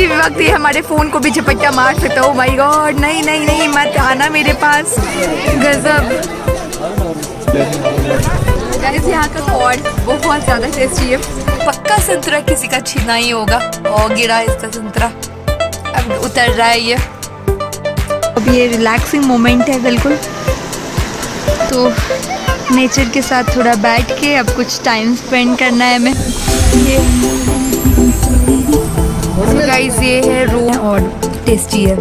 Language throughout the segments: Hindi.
भी वक्त ये हमारे फ़ोन को भी झपट्टा मार सकता है। ओह माय गॉड, नहीं नहीं नहीं, मत आना मेरे पास, गजब। गाइस यहाँ का कॉर्न बहुत ज़्यादा टेस्टी है, पक्का संतरा किसी का छीना ही होगा। और गिरा इसका संतरा, अब उतर रहा है ये। अब ये रिलैक्सिंग मोमेंट है बिल्कुल, तो नेचर के साथ थोड़ा बैठ के अब कुछ टाइम स्पेंड करना है हमें। ये गाइस ये है रो और टेस्टी है।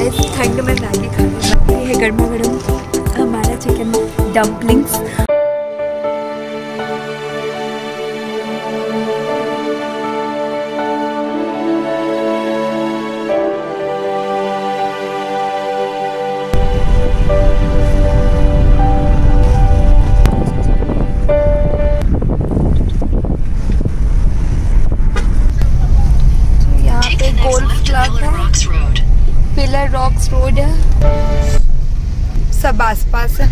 इस ठंड में मैगी खाना है, गर्मा गर्म हमारा chicken dumplings. Pillar rocks road है, सब आसपास है।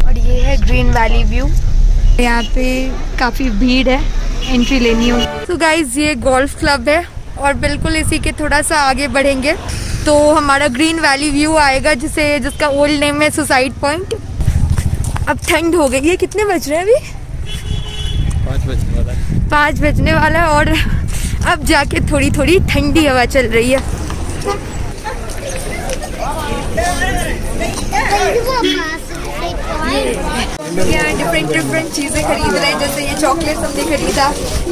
और ये है ग्रीन वैली व्यू। यहाँ पे काफ़ी भीड़ है, एंट्री लेनी होगी। तो गाइज ये गोल्फ क्लब है और बिल्कुल इसी के थोड़ा सा आगे बढ़ेंगे तो हमारा ग्रीन वैली व्यू आएगा, जिसका ओल्ड नेम है सुसाइड पॉइंट। अब ठंड हो गई है, कितने बज रहे हैं अभी? 5 बजने वाला है और अब जाके थोड़ी थोड़ी ठंडी हवा चल रही है। यहाँ डिफरेंट चीज़ें खरीद रहे हैं, जैसे ये चॉकलेट हमने खरीदा,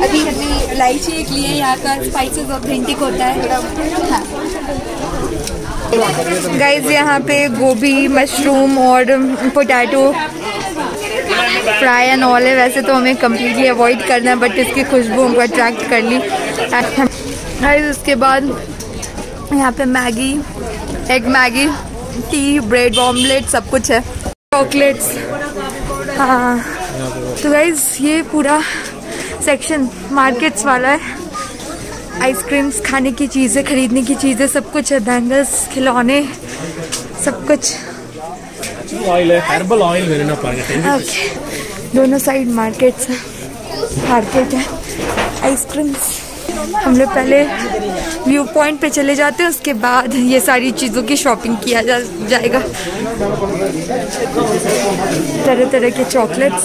अभी हमने इलायची एक लिए, यहाँ का स्पाइसेस ऑथेंटिक होता है। हाँ गाइज यहाँ पे गोभी, मशरूम और पोटैटो फ्राई एंड ऑल है। वैसे तो हमें कम्प्लीटली अवॉइड करना है, बट इसकी खुशबू हमको अट्रैक्ट कर ली। गाइज उसके बाद यहाँ पे Maggi, egg Maggi, T, bread omelette, सब कुछ है, चॉकलेट्स। हाँ तो गाइज ये पूरा सेक्शन मार्केट्स वाला है, आइसक्रीम्स, खाने की चीज़ें, खरीदने की चीज़ें, सब कुछ है, बैंगल्स, खिलौने, सब कुछ। ऑयल है, हर्बल ऑयल लेना पड़ेगा। ओके, दोनों साइड मार्केट्स है, मार्केट है, आइसक्रीम्स। हम लोग पहले व्यू पॉइंट पे चले जाते हैं, उसके बाद ये सारी चीज़ों की शॉपिंग किया जाएगा। तरह तरह के चॉकलेट्स,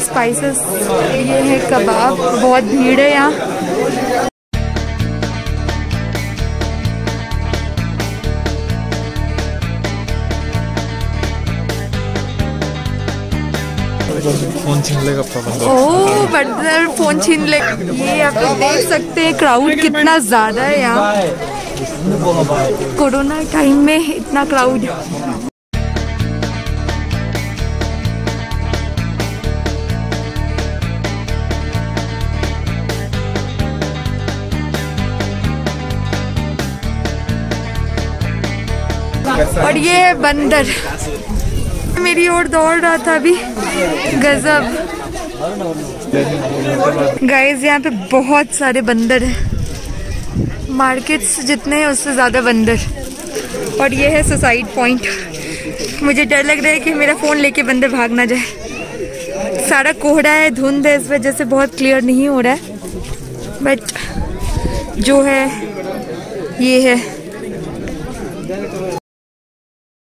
स्पाइसेस, ये है कबाब, बहुत भीड़ है यहाँ। फोन छीन लेगा प्रबंधक। ओह बर्दर फोन छीन ले। ये आप देख सकते हैं क्राउड कितना ज़्यादा है यहाँ, कोरोना टाइम में इतना क्राउड। और ये है बंदर, मेरी ओर दौड़ रहा था अभी, गजब। गाइस यहाँ पे बहुत सारे बंदर हैं, मार्केट्स जितने हैं उससे ज़्यादा बंदर। और ये है सुसाइड पॉइंट। मुझे डर लग रहा है कि मेरा फ़ोन लेके बंदर भाग ना जाए। सारा कोहरा है, धुंध है, इस वजह से बहुत क्लियर नहीं हो रहा है, बट जो है ये है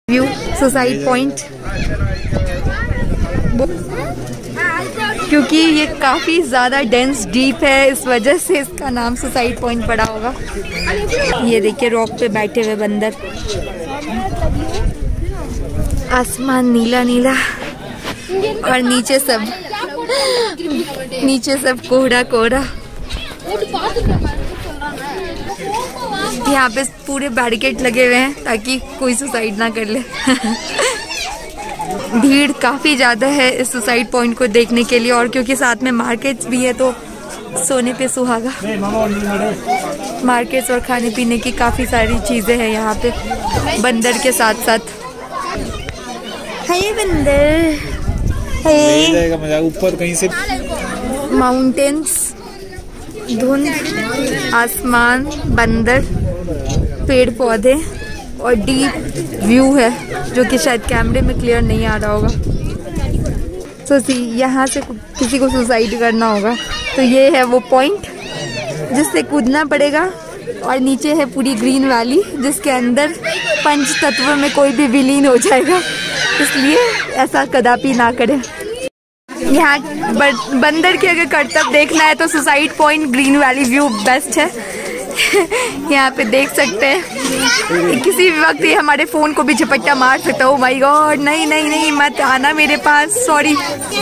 व्यू सुसाइड पॉइंट। क्योंकि ये काफ़ी ज़्यादा डेंस डीप है, इस वजह से इसका नाम सुसाइड पॉइंट पड़ा होगा। ये देखिए रॉक पे बैठे हुए बंदर, आसमान नीला नीला और नीचे सब कोहरा कोहरा। यहाँ पे पूरे बैरिकेड लगे हुए हैं ताकि कोई सुसाइड ना कर ले। भीड़ काफ़ी ज़्यादा है इस सुसाइड पॉइंट को देखने के लिए, और क्योंकि साथ में मार्केट्स भी है तो सोने पे सुहागा। मार्केट्स और खाने पीने की काफ़ी सारी चीज़ें हैं यहाँ पे, बंदर के साथ साथ। हाय बंदर, हाय। ऊपर कहीं से माउंटेन्स, धुंध, आसमान, बंदर, पेड़ पौधे और डीप व्यू है जो कि शायद कैमरे में क्लियर नहीं आ रहा होगा। तो यहाँ से किसी को सुसाइड करना होगा तो ये है वो पॉइंट। जिससे कूदना पड़ेगा, और नीचे है पूरी ग्रीन वैली जिसके अंदर पंच तत्व में कोई भी विलीन हो जाएगा, इसलिए ऐसा कदापि ना करें। यहाँ बंदर के अगर करतब देखना है तो suicide point green valley view best है। यहाँ पे देख सकते हैं किसी भी वक्त ये हमारे फोन को भी झपट्टा मार सकता है। ओ माय गॉड, नहीं नहीं नहीं, मत आना मेरे पास, सॉरी।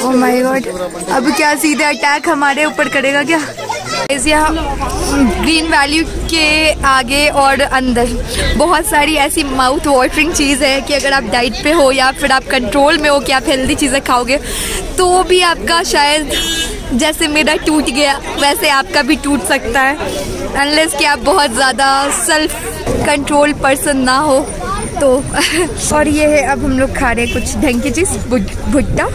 ओ माय गॉड, अब क्या सीधे अटैक हमारे ऊपर करेगा क्या? यहाँ ग्रीन वैली के आगे और अंदर बहुत सारी ऐसी माउथ वाटरिंग चीज़ है कि अगर आप डाइट पे हो या फिर आप कंट्रोल में हो कि आप हेल्दी चीज़ें खाओगे तो भी आपका शायद जैसे मेरा टूट गया वैसे आपका भी टूट सकता है, अनलेस कि आप बहुत ज़्यादा सेल्फ कंट्रोल पर्सन ना हो तो। और ये है, अब हम लोग खा रहे हैं कुछ ढंग की चीज़, भुट्टा।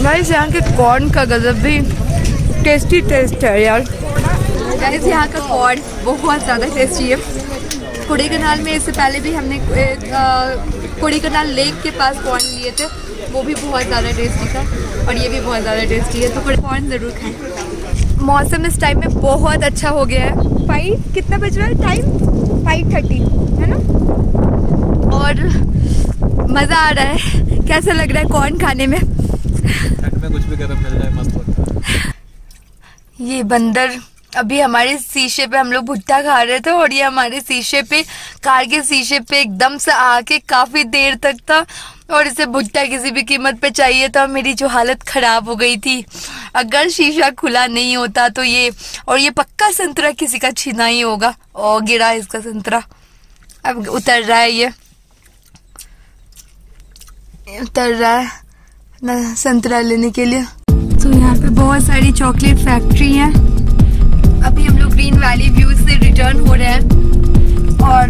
भाई यहाँ के कॉर्न का गजब भी टेस्टी टेस्ट है यार। यहाँ का कॉर्न बहुत ज़्यादा टेस्टी है। कोडाईकनाल में इससे पहले भी हमने कोडाईकनाल लेक के पास कॉर्न लिए थे, वो भी बहुत ज़्यादा टेस्टी था, और ये भी बहुत ज़्यादा टेस्टी है, तो कॉर्न ज़रूर खाएं। मौसम इस टाइम में बहुत अच्छा हो गया है। कितना बज रहा है टाइम? 5:30 है ना, और मज़ा आ रहा है। कैसा लग रहा है कॉर्न खाने में? ठंड में कुछ भी गरम मिल जाए मस्त लगता है। ये बंदर अभी हमारे शीशे पे, हम लोग भुट्टा खा रहे थे और ये हमारे शीशे पे, कार के शीशे पे एकदम से आके काफी देर तक था, और इसे भुट्टा किसी भी कीमत पे चाहिए था। मेरी जो हालत खराब हो गई थी, अगर शीशा खुला नहीं होता तो ये, और ये पक्का संतरा किसी का छीना ही होगा, और गिरा इसका संतरा। अब उतर रहा है, ये उतर रहा है ना संतरा लेने के लिए। तो यहाँ पे बहुत सारी चॉकलेट फैक्ट्री है। अभी हम लोग ग्रीन वैली व्यू से रिटर्न हो रहे हैं और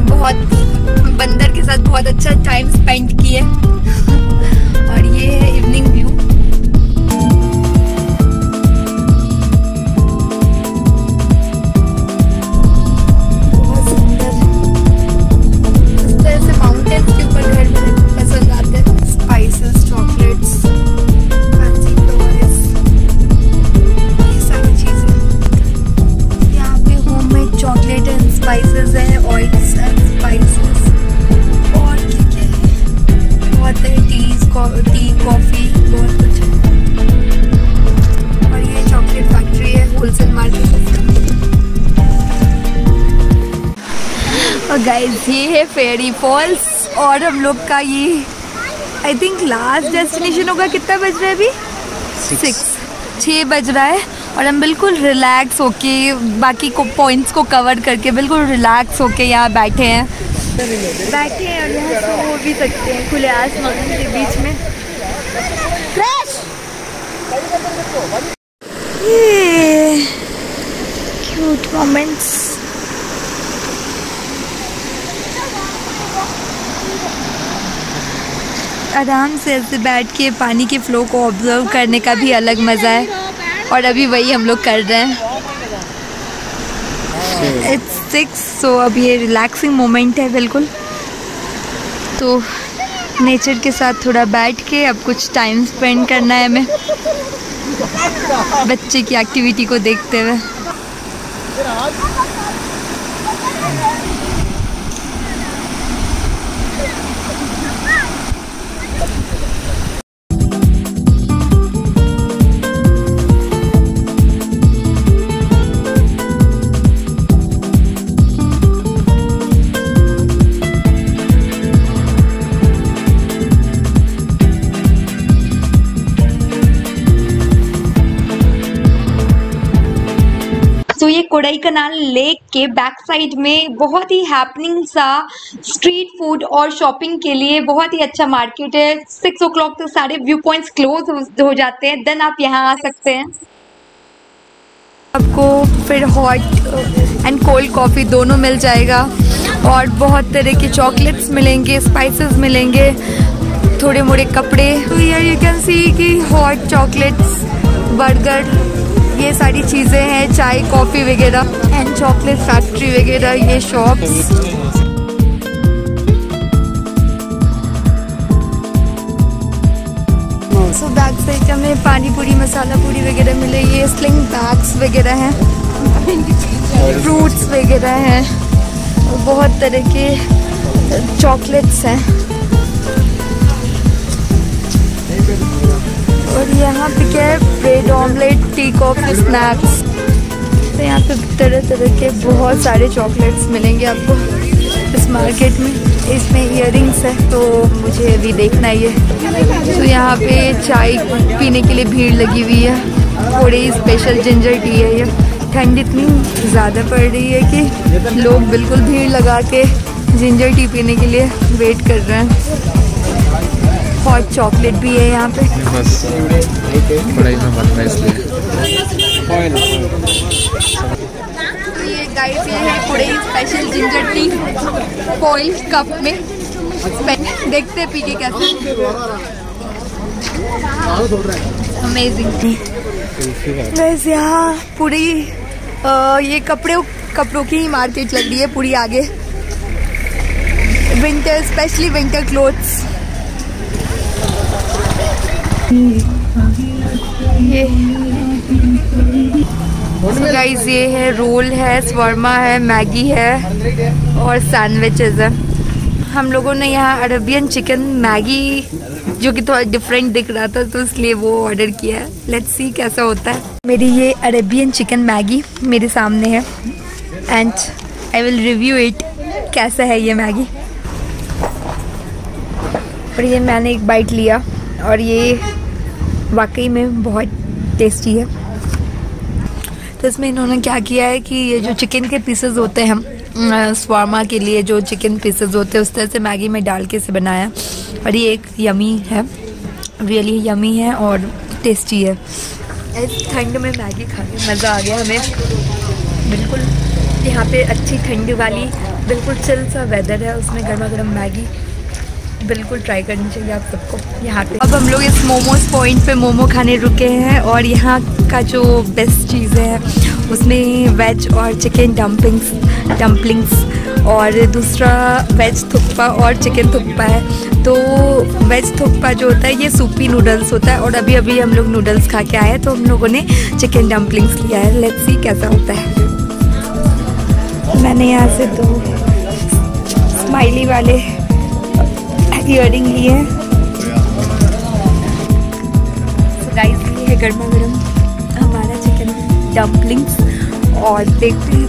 बहुत बंदर के साथ बहुत अच्छा टाइम स्पेंड किए, और ये है इवनिंग व्यू। बहुत सुंदर, इस तरह से माउंटेन्स के ऊपर घर में पसंद आते हैं। Spices, chocolates, chocolate and spices है, ऑयल्स एंड स्पाइसेस, और क्या है, बहुत है, टी कॉफी, बहुत कुछ है। और ये चॉकलेट फैक्ट्री है, होलसेल मार्केट। और गाइस ये है फेरी फॉल्स, और हम लोग का ये आई थिंक लास्ट डेस्टिनेशन होगा। कितना बज रहा है अभी? 6 बज रहा है, और हम बिल्कुल रिलैक्स होके बाकी को पॉइंट्स को कवर करके बिल्कुल रिलैक्स होके यहाँ बैठे हैं और यहाँ सो भी सकते हैं खुले आसमान के बीच में। ये क्यूट मोमेंट्स। आराम से ऐसे बैठ के पानी के फ्लो को ऑब्जर्व करने का भी अलग मज़ा है, और अभी वही हम लोग कर रहे हैं। It's 6, so अब ये रिलैक्सिंग मोमेंट है बिल्कुल। तो नेचर के साथ थोड़ा बैठ के अब कुछ टाइम स्पेंड करना है हमें, बच्चे की एक्टिविटी को देखते हुए। तो ये कोडाईकनाल लेक के बैक साइड में बहुत ही हैपनिंग सा स्ट्रीट फूड और शॉपिंग के लिए बहुत ही अच्छा मार्केट है। 6 o'clock तक सारे व्यू पॉइंट्स क्लोज हो जाते हैं, देन आप यहाँ आ सकते हैं। आपको फिर हॉट एंड कोल्ड कॉफ़ी दोनों मिल जाएगा, और बहुत तरह के चॉकलेट्स मिलेंगे, स्पाइसेस मिलेंगे, थोड़े मोड़े कपड़े। तो यार यू कैन सी कि हॉट चॉकलेट्स, बर्गर, ये सारी चीज़ें हैं, चाय कॉफ़ी वगैरह एंड चॉकलेट फैक्ट्री वगैरह, ये शॉप्स। सो बैक साइड हमें पानी पूरी, मसाला पूरी वगैरह मिले। ये स्लिंग बैग्स वगैरह हैं। फ्रूट्स वगैरह हैं, बहुत तरह के चॉकलेट्स हैं। और यहाँ पे क्या है, bread omelette, tea coffee, snacks. तो यहाँ पे तरह तरह के बहुत सारे चॉकलेट्स मिलेंगे आपको इस मार्केट में। इसमें इयररिंग्स है तो मुझे अभी देखना ही है। तो यहाँ पे चाय पीने के लिए भीड़ लगी हुई है, थोड़ी स्पेशल जिंजर टी है ये। ठंड इतनी ज़्यादा पड़ रही है कि लोग बिल्कुल भीड़ लगा के जिंजर टी पीने के लिए वेट कर रहे हैं। हॉट चॉकलेट भी है यहाँ पे, बस पढ़ाई में बन रहा है इसलिए। तो ये गाइस ये है पूरे special ginger tea foil cup में। देखते हैं पी के कैसे। अमेजिंग। बस यहाँ पूरी ये कपड़ों की ही मार्केट लग रही है पूरी आगे। Winter, specially winter clothes. ये गाइस ये है रोल है, शवर्मा है, मैगी है और सैंडविचेस है। हम लोगों ने यहाँ अरेबियन चिकन मैगी, जो कि थोड़ा डिफरेंट दिख रहा था तो इसलिए वो ऑर्डर किया है। लेट्स सी कैसा होता है। मेरी ये अरेबियन चिकन मैगी मेरे सामने है and I will review it, कैसा है ये मैगी। और ये मैंने एक बाइट लिया और ये वाकई में बहुत टेस्टी है। तो इसमें इन्होंने क्या किया है कि ये जो चिकन के पीसेस होते हैं, शवारमा के लिए जो चिकन पीसेस होते हैं उस तरह से मैगी में डाल के इसे बनाया। और ये एक यमी है, रियली यमी है और टेस्टी है। इस ठंड में मैगी खा के मज़ा आ गया हमें। बिल्कुल यहाँ पे अच्छी ठंडी वाली बिल्कुल चिल सा वेदर है, उसमें गर्मा गर्म मैगी बिल्कुल ट्राई करनी चाहिए आप सबको यहाँ पे। अब हम लोग इस मोमोज पॉइंट पे मोमो खाने रुके हैं और यहाँ का जो बेस्ट चीज़ है उसमें वेज और चिकन डम्पलिंग्स और दूसरा वेज थुक्पा और चिकन थुक्पा है। तो वेज थुक्पा जो होता है ये सूपी नूडल्स होता है और अभी अभी हम लोग नूडल्स खा के आए हैं तो हम लोगों ने चिकन डम्पलिंग्स लिया है। लेट्स सी कैसा होता है। मैंने यहाँ से 2 स्माइली वाले इयररिंग लिए हैं। गाइस ये है गर्मा गर्म हमारा चिकन डम्पलिंग्स और देखते हैं